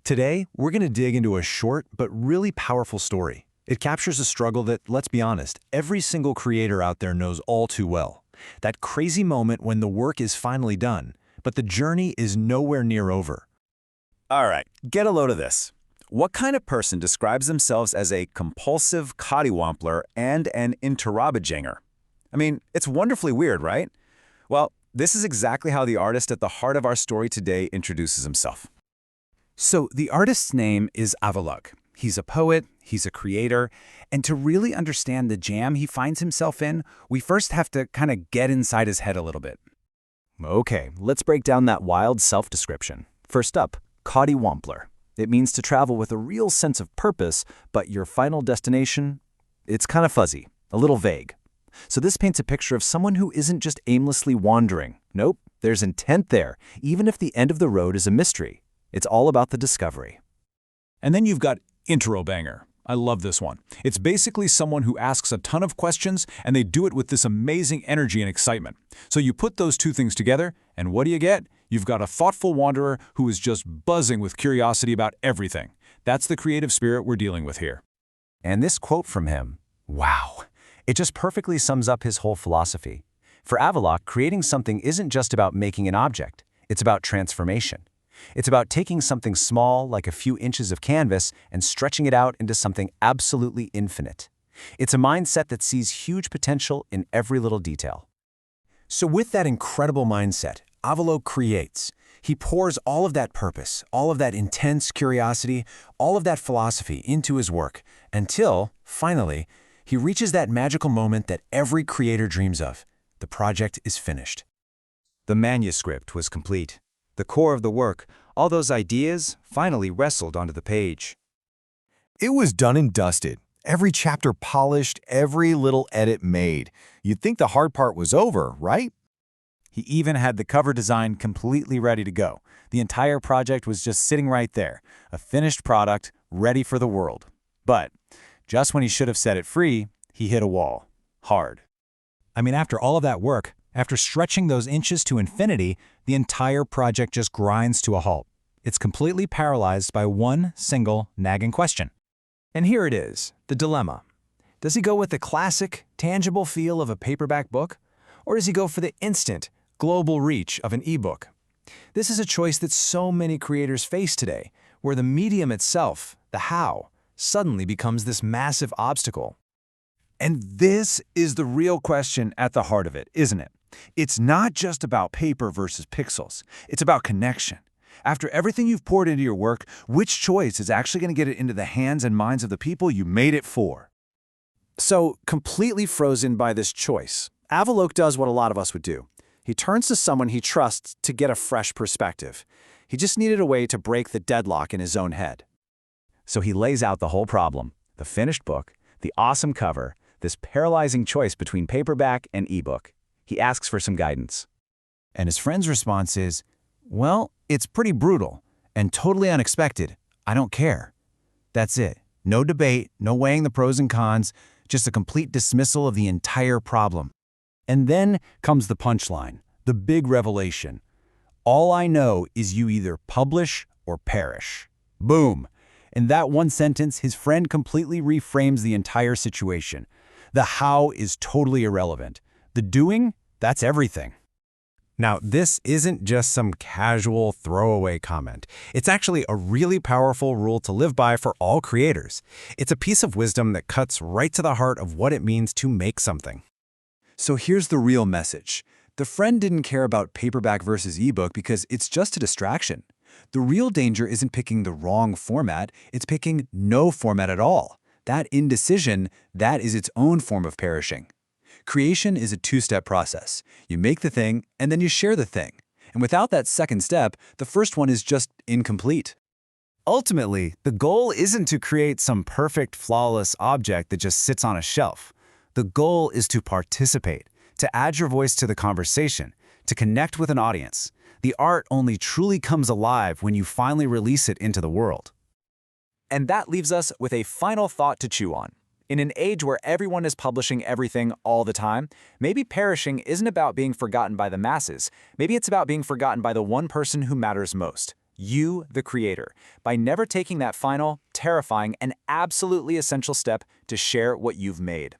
Today, we're going to dig into a short but really powerful story. It captures a struggle that, let's be honest, every single creator out there knows all too well. That crazy moment when the work is finally done, but the journey is nowhere near over. All right, get a load of this. What kind of person describes themselves as a compulsive coddiwompler and an interrobanger? I mean, it's wonderfully weird, right? Well, this is exactly how the artist at the heart of our story today introduces himself. So the artist's name is Avalok. He's a poet, he's a creator, and to really understand the jam he finds himself in, we first have to kind of get inside his head a little bit. Okay, let's break down that wild self-description. First up, coddiwompler. It means to travel with a real sense of purpose, but your final destination, it's kind of fuzzy, a little vague. So this paints a picture of someone who isn't just aimlessly wandering. Nope, there's intent there, even if the end of the road is a mystery. It's all about the discovery. And then you've got interrobanger. I love this one. It's basically someone who asks a ton of questions, and they do it with this amazing energy and excitement. So you put those two things together, and what do you get? You've got a thoughtful wanderer who is just buzzing with curiosity about everything. That's the creative spirit we're dealing with here. And this quote from him, wow, it just perfectly sums up his whole philosophy. For Avalok, creating something isn't just about making an object. It's about transformation. It's about taking something small, like a few inches of canvas, and stretching it out into something absolutely infinite. It's a mindset that sees huge potential in every little detail. So with that incredible mindset, Avalok creates. He pours all of that purpose, all of that intense curiosity, all of that philosophy into his work, until, finally, he reaches that magical moment that every creator dreams of. The project is finished. The manuscript was complete. The core of the work, all those ideas, finally wrestled onto the page. It was done and dusted. Every chapter polished, every little edit made. You'd think the hard part was over, right? He even had the cover design completely ready to go. The entire project was just sitting right there, a finished product, ready for the world. But just when he should have set it free, he hit a wall. Hard. I mean, after all of that work, after stretching those inches to infinity, the entire project just grinds to a halt. It's completely paralyzed by one single nagging question. And here it is, the dilemma. Does he go with the classic, tangible feel of a paperback book? Or does he go for the instant, global reach of an ebook? This is a choice that so many creators face today, where the medium itself, the how, suddenly becomes this massive obstacle. And this is the real question at the heart of it, isn't it? It's not just about paper versus pixels. It's about connection. After everything you've poured into your work, which choice is actually going to get it into the hands and minds of the people you made it for? So, completely frozen by this choice, Avalok does what a lot of us would do. He turns to someone he trusts to get a fresh perspective. He just needed a way to break the deadlock in his own head. So he lays out the whole problem, the finished book, the awesome cover, this paralyzing choice between paperback and ebook. He asks for some guidance. And his friend's response is, well, it's pretty brutal and totally unexpected. I don't care. That's it. No debate, no weighing the pros and cons, just a complete dismissal of the entire problem. And then comes the punchline, the big revelation. All I know is you either publish or perish. Boom. In that one sentence, his friend completely reframes the entire situation. The how is totally irrelevant. The doing, that's everything. Now, this isn't just some casual throwaway comment. It's actually a really powerful rule to live by for all creators. It's a piece of wisdom that cuts right to the heart of what it means to make something. So here's the real message. The friend didn't care about paperback versus ebook because it's just a distraction. The real danger isn't picking the wrong format, it's picking no format at all. That indecision, that is its own form of perishing. Creation is a two-step process. You make the thing, and then you share the thing. And without that second step, the first one is just incomplete. Ultimately, the goal isn't to create some perfect, flawless object that just sits on a shelf. The goal is to participate, to add your voice to the conversation, to connect with an audience. The art only truly comes alive when you finally release it into the world. And that leaves us with a final thought to chew on. In an age where everyone is publishing everything all the time, maybe perishing isn't about being forgotten by the masses. Maybe it's about being forgotten by the one person who matters most. You, the creator, by never taking that final, terrifying, and absolutely essential step to share what you've made.